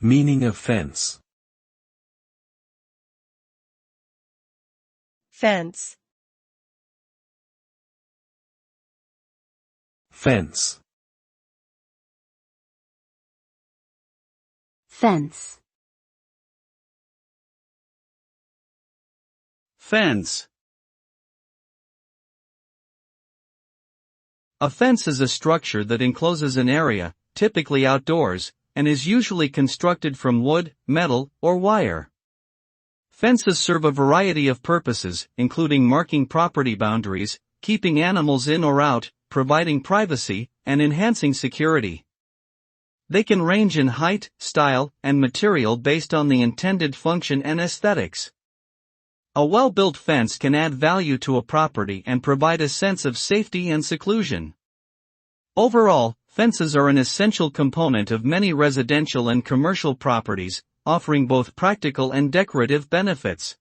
Meaning of fence. Fence. Fence. Fence. Fence. A fence is a structure that encloses an area, typically outdoors, and is usually constructed from wood, metal, or wire. Fences serve a variety of purposes, including marking property boundaries, keeping animals in or out, providing privacy, and enhancing security. They can range in height, style, and material based on the intended function and aesthetics. A well-built fence can add value to a property and provide a sense of safety and seclusion. Overall, fences are an essential component of many residential and commercial properties, offering both practical and decorative benefits.